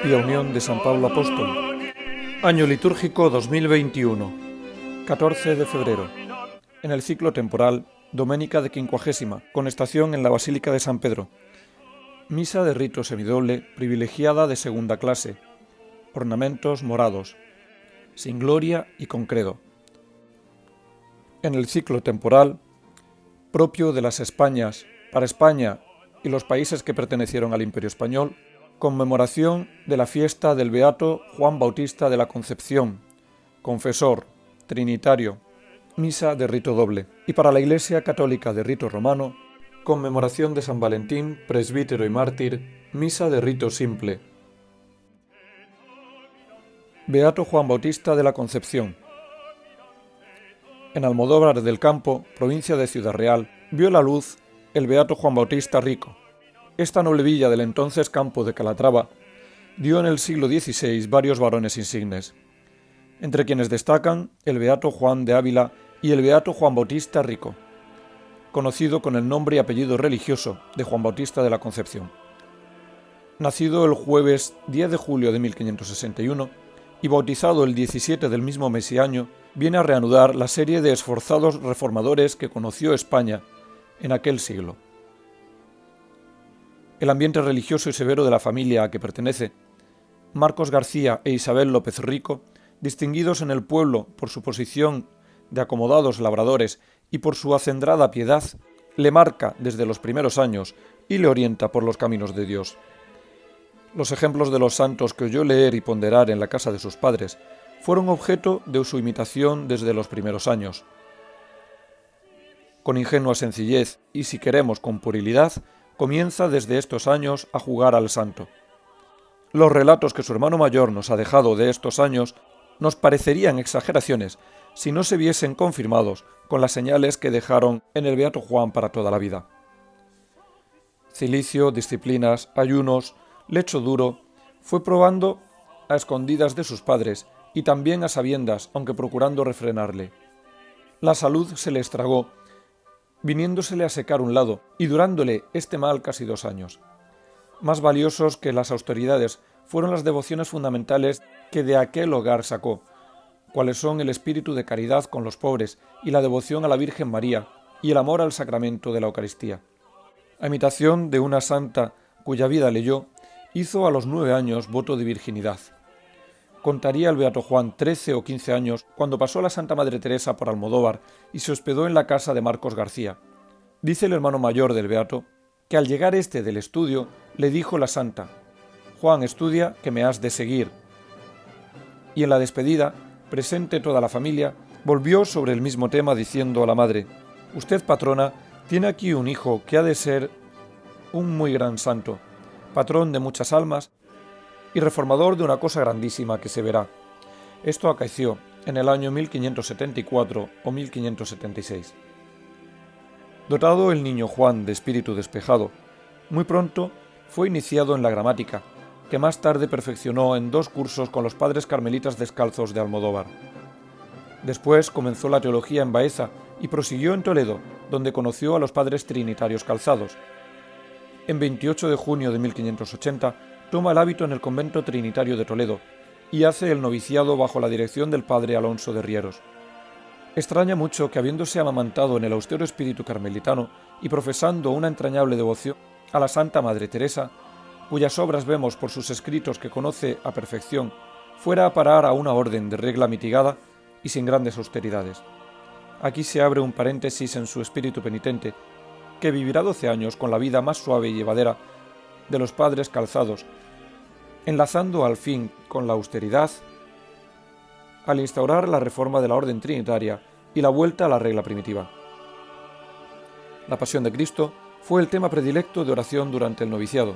Pía Unión de San Pablo Apóstol. Año litúrgico 2021, 14 de febrero. En el ciclo temporal, Doménica de Quincuagésima, con estación en la Basílica de San Pedro. Misa de rito semidoble, privilegiada de segunda clase. Ornamentos morados, sin gloria y con credo. En el ciclo temporal, propio de las Españas, para España y los países que pertenecieron al Imperio Español, conmemoración de la fiesta del Beato Juan Bautista de la Concepción, confesor, trinitario, misa de rito doble. Y para la Iglesia Católica de rito romano, conmemoración de San Valentín, presbítero y mártir, misa de rito simple. Beato Juan Bautista de la Concepción. En Almodóvar del Campo, provincia de Ciudad Real, vio la luz el Beato Juan Bautista Rico. Esta noble villa del entonces campo de Calatrava dio en el siglo XVI varios varones insignes, entre quienes destacan el Beato Juan de Ávila y el Beato Juan Bautista Rico, conocido con el nombre y apellido religioso de Juan Bautista de la Concepción. Nacido el jueves 10 de julio de 1561 y bautizado el 17 del mismo mes y año, viene a reanudar la serie de esforzados reformadores que conoció España en aquel siglo. El ambiente religioso y severo de la familia a que pertenece, Marcos García e Isabel López Rico, distinguidos en el pueblo por su posición de acomodados labradores y por su acendrada piedad, le marca desde los primeros años y le orienta por los caminos de Dios. Los ejemplos de los santos que oyó leer y ponderar en la casa de sus padres fueron objeto de su imitación desde los primeros años. Con ingenua sencillez y, si queremos, con puerilidad, comienza desde estos años a jugar al santo. Los relatos que su hermano mayor nos ha dejado de estos años nos parecerían exageraciones si no se viesen confirmados con las señales que dejaron en el Beato Juan para toda la vida. Cilicio, disciplinas, ayunos, lecho duro, fue probando a escondidas de sus padres y también a sabiendas, aunque procurando refrenarle. La salud se le estragó, viniéndosele a secar un lado y durándole este mal casi 2 años. Más valiosos que las austeridades fueron las devociones fundamentales que de aquel hogar sacó, cuales son el espíritu de caridad con los pobres y la devoción a la Virgen María y el amor al sacramento de la Eucaristía. A imitación de una santa cuya vida leyó, hizo a los 9 años voto de virginidad. Contaría el Beato Juan 13 o 15 años cuando pasó la Santa Madre Teresa por Almodóvar y se hospedó en la casa de Marcos García. Dice el hermano mayor del Beato que al llegar este del estudio le dijo la santa: «Juan, estudia que me has de seguir». Y en la despedida, presente toda la familia, volvió sobre el mismo tema diciendo a la madre: «Usted, patrona, tiene aquí un hijo que ha de ser un muy gran santo, patrón de muchas almas y reformador de una cosa grandísima que se verá». Esto acaeció en el año 1574 o 1576. Dotado el niño Juan de espíritu despejado, muy pronto fue iniciado en la gramática, que más tarde perfeccionó en 2 cursos con los padres carmelitas descalzos de Almodóvar. Después comenzó la teología en Baeza y prosiguió en Toledo, donde conoció a los padres trinitarios calzados. En 28 de junio de 1580 toma el hábito en el convento trinitario de Toledo y hace el noviciado bajo la dirección del padre Alonso de Rieros. Extraña mucho que, habiéndose amamantado en el austero espíritu carmelitano y profesando una entrañable devoción a la Santa Madre Teresa, cuyas obras vemos por sus escritos que conoce a perfección, fuera a parar a una orden de regla mitigada y sin grandes austeridades. Aquí se abre un paréntesis en su espíritu penitente, que vivirá 12 años con la vida más suave y llevadera de los padres calzados, enlazando al fin con la austeridad al instaurar la reforma de la orden trinitaria y la vuelta a la regla primitiva. La pasión de Cristo fue el tema predilecto de oración durante el noviciado.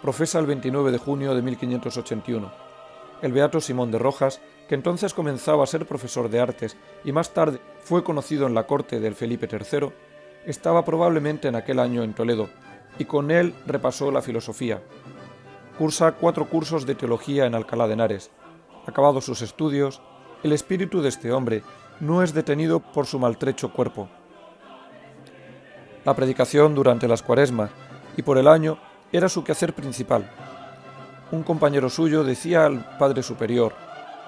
Profesa el 29 de junio de 1581. El beato Simón de Rojas, que entonces comenzaba a ser profesor de artes y más tarde fue conocido en la corte del Felipe III, estaba probablemente en aquel año en Toledo y con él repasó la filosofía. Cursa 4 cursos de teología en Alcalá de Henares. Acabados sus estudios, el espíritu de este hombre no es detenido por su maltrecho cuerpo. La predicación durante las cuaresmas y por el año era su quehacer principal. Un compañero suyo decía al padre superior: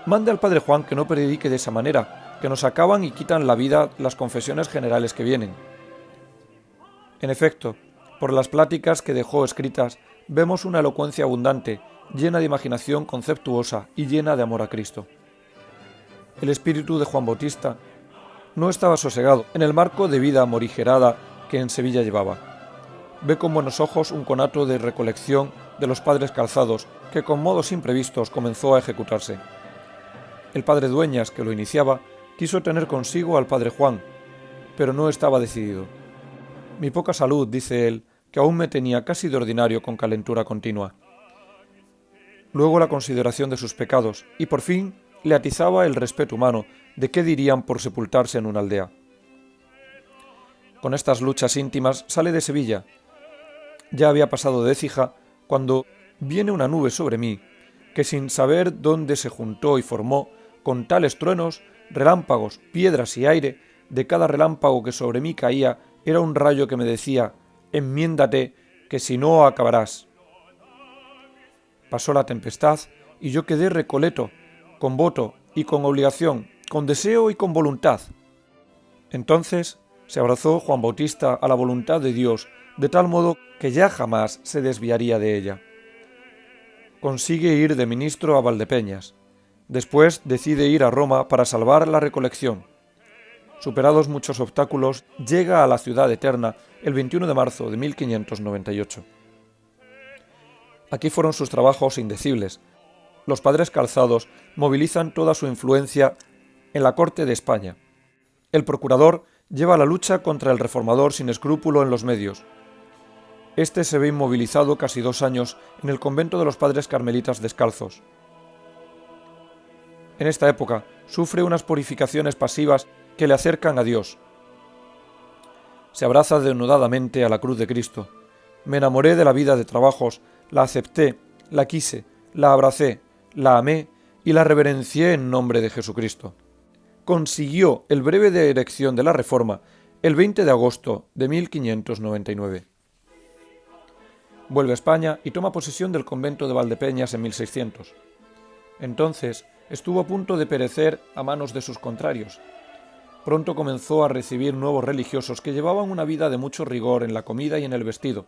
«Mande al padre Juan que no predique de esa manera, que nos acaban y quitan la vida las confesiones generales que vienen». En efecto, por las pláticas que dejó escritas, vemos una elocuencia abundante, llena de imaginación conceptuosa y llena de amor a Cristo. El espíritu de Juan Bautista no estaba sosegado en el marco de vida morigerada que en Sevilla llevaba. Ve con buenos ojos un conato de recolección de los padres calzados que con modos imprevistos comenzó a ejecutarse. El padre Dueñas, que lo iniciaba, quiso tener consigo al padre Juan, pero no estaba decidido. «Mi poca salud», dice él, que aún me tenía casi de ordinario con calentura continua. Luego la consideración de sus pecados, y por fin le atizaba el respeto humano de qué dirían por sepultarse en una aldea. Con estas luchas íntimas sale de Sevilla. Ya había pasado de Écija cuando viene una nube sobre mí, que sin saber dónde se juntó y formó, con tales truenos, relámpagos, piedras y aire, de cada relámpago que sobre mí caía era un rayo que me decía: «Enmiéndate, que si no acabarás». Pasó la tempestad y yo quedé recoleto, con voto y con obligación, con deseo y con voluntad. Entonces se abrazó Juan Bautista a la voluntad de Dios, de tal modo que ya jamás se desviaría de ella. Consigue ir de ministro a Valdepeñas. Después decide ir a Roma para salvar la recolección. Superados muchos obstáculos, llega a la ciudad eterna el 21 de marzo de 1598. Aquí fueron sus trabajos indecibles. Los padres calzados movilizan toda su influencia en la corte de España. El procurador lleva la lucha contra el reformador sin escrúpulo en los medios. Este se ve inmovilizado casi 2 años en el convento de los padres carmelitas descalzos. En esta época sufre unas purificaciones pasivas que le acercan a Dios. Se abraza denudadamente a la cruz de Cristo. Me enamoré de la vida de trabajos, la acepté, la quise, la abracé, la amé y la reverencié en nombre de Jesucristo. Consiguió el breve de erección de la Reforma el 20 de agosto de 1599. Vuelve a España y toma posesión del convento de Valdepeñas en 1600. Entonces estuvo a punto de perecer a manos de sus contrarios. Pronto comenzó a recibir nuevos religiosos que llevaban una vida de mucho rigor en la comida y en el vestido.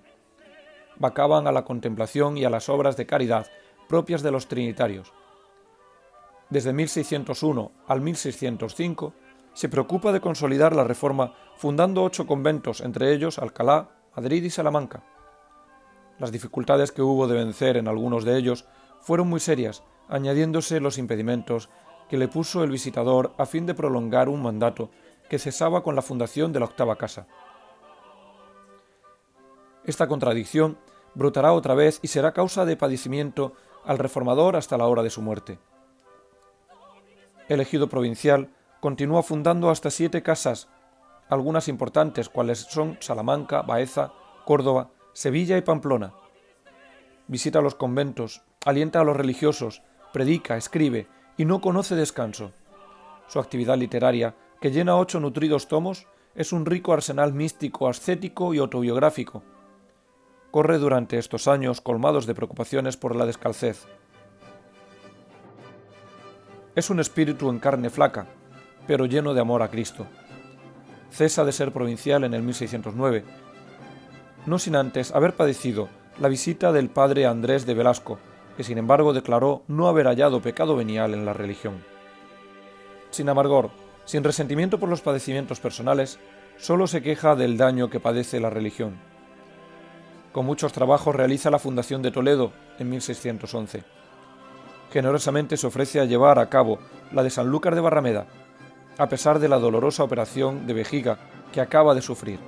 Vacaban a la contemplación y a las obras de caridad propias de los trinitarios. Desde 1601 al 1605 se preocupa de consolidar la reforma fundando 8 conventos, entre ellos Alcalá, Madrid y Salamanca. Las dificultades que hubo de vencer en algunos de ellos fueron muy serias, añadiéndose los impedimentos que le puso el visitador a fin de prolongar un mandato que cesaba con la fundación de la 8ª casa. Esta contradicción brotará otra vez y será causa de padecimiento al reformador hasta la hora de su muerte. Elegido provincial, continúa fundando hasta 7 casas, algunas importantes, cuales son Salamanca, Baeza, Córdoba, Sevilla y Pamplona. Visita los conventos, alienta a los religiosos, predica, escribe y no conoce descanso. Su actividad literaria, que llena 8 nutridos tomos, es un rico arsenal místico, ascético y autobiográfico. Corre durante estos años colmados de preocupaciones por la descalcez. Es un espíritu en carne flaca, pero lleno de amor a Cristo. Cesa de ser provincial en el 1609, no sin antes haber padecido la visita del padre Andrés de Velasco, que sin embargo declaró no haber hallado pecado venial en la religión. Sin amargor, sin resentimiento por los padecimientos personales, solo se queja del daño que padece la religión. Con muchos trabajos realiza la fundación de Toledo en 1611. Generosamente se ofrece a llevar a cabo la de Sanlúcar de Barrameda, a pesar de la dolorosa operación de vejiga que acaba de sufrir.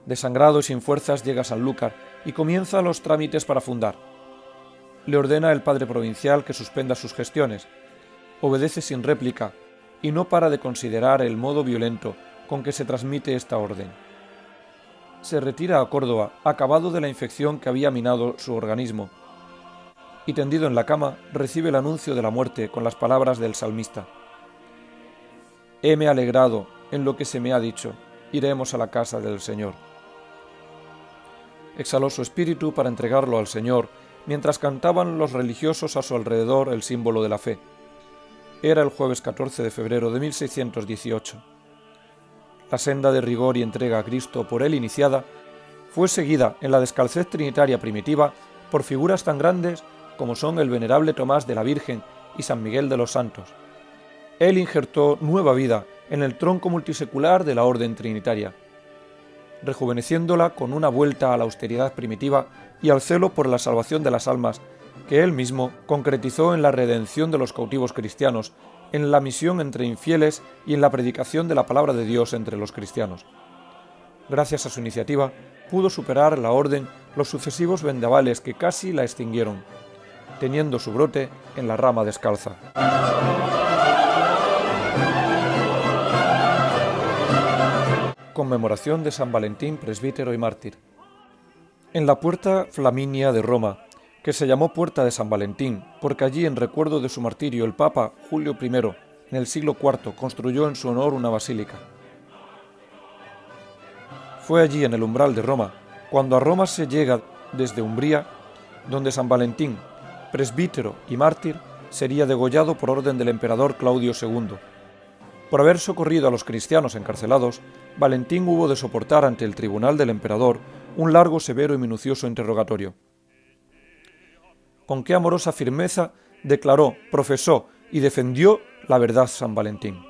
Desangrado y sin fuerzas llega a Sanlúcar y comienza los trámites para fundar. Le ordena el padre provincial que suspenda sus gestiones. Obedece sin réplica y no para de considerar el modo violento con que se transmite esta orden. Se retira a Córdoba, acabado de la infección que había minado su organismo, y tendido en la cama recibe el anuncio de la muerte con las palabras del salmista: «Heme alegrado en lo que se me ha dicho, iremos a la casa del Señor. Exhaló su espíritu para entregarlo al Señor, mientras cantaban los religiosos a su alrededor el símbolo de la fe. Era el jueves 14 de febrero de 1618. La senda de rigor y entrega a Cristo por él iniciada fue seguida en la descalcez trinitaria primitiva por figuras tan grandes como son el venerable Tomás de la Virgen y San Miguel de los Santos. Él injertó nueva vida en el tronco multisecular de la orden trinitaria, rejuveneciéndola con una vuelta a la austeridad primitiva y al celo por la salvación de las almas, que él mismo concretizó en la redención de los cautivos cristianos, en la misión entre infieles y en la predicación de la palabra de Dios entre los cristianos. Gracias a su iniciativa, pudo superar la orden los sucesivos vendavales que casi la extinguieron, teniendo su brote en la rama descalza. Conmemoración de San Valentín, presbítero y mártir. En la Puerta Flaminia de Roma, que se llamó Puerta de San Valentín, porque allí en recuerdo de su martirio el Papa Julio I, en el siglo IV, construyó en su honor una basílica. Fue allí en el umbral de Roma, cuando a Roma se llega desde Umbría, donde San Valentín, presbítero y mártir, sería degollado por orden del emperador Claudio II. Por haber socorrido a los cristianos encarcelados, Valentín hubo de soportar ante el tribunal del emperador un largo, severo y minucioso interrogatorio. Con qué amorosa firmeza declaró, profesó y defendió la verdad San Valentín.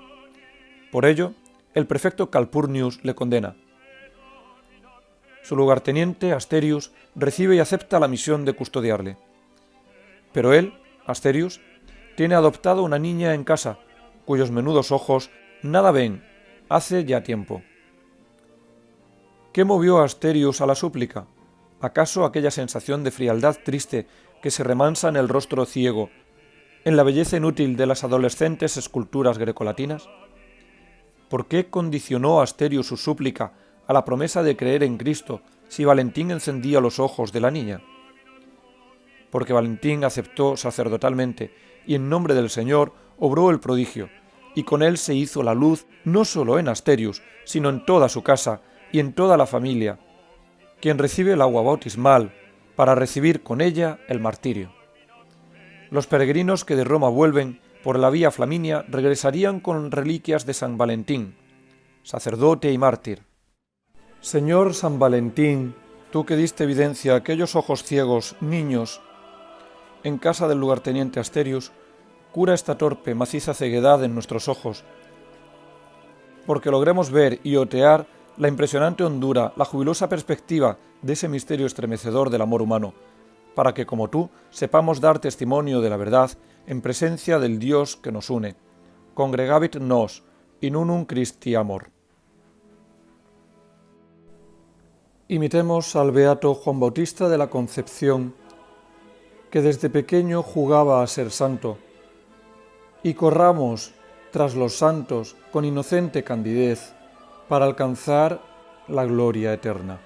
Por ello, el prefecto Calpurnius le condena. Su lugarteniente, Asterius, recibe y acepta la misión de custodiarle. Pero él, Asterius, tiene adoptado una niña en casa, cuyos menudos ojos nada ven, hace ya tiempo. ¿Qué movió a Asterius a la súplica? ¿Acaso aquella sensación de frialdad triste que se remansa en el rostro ciego, en la belleza inútil de las adolescentes esculturas grecolatinas? ¿Por qué condicionó Asterius su súplica a la promesa de creer en Cristo si Valentín encendía los ojos de la niña? Porque Valentín aceptó sacerdotalmente y en nombre del Señor obró el prodigio, y con él se hizo la luz no solo en Asterius, sino en toda su casa y en toda la familia, quien recibe el agua bautismal para recibir con ella el martirio. Los peregrinos que de Roma vuelven por la vía Flaminia regresarían con reliquias de San Valentín, sacerdote y mártir. Señor San Valentín, tú que diste evidencia a aquellos ojos ciegos, niños, en casa del lugarteniente Asterius, cura esta torpe, maciza ceguedad en nuestros ojos, porque logremos ver y otear la impresionante hondura, la jubilosa perspectiva de ese misterio estremecedor del amor humano, para que, como tú, sepamos dar testimonio de la verdad en presencia del Dios que nos une. Congregavit nos, in unum Christi amor. Imitemos al beato Juan Bautista de la Concepción, que desde pequeño jugaba a ser santo, y corramos tras los santos con inocente candidez para alcanzar la gloria eterna.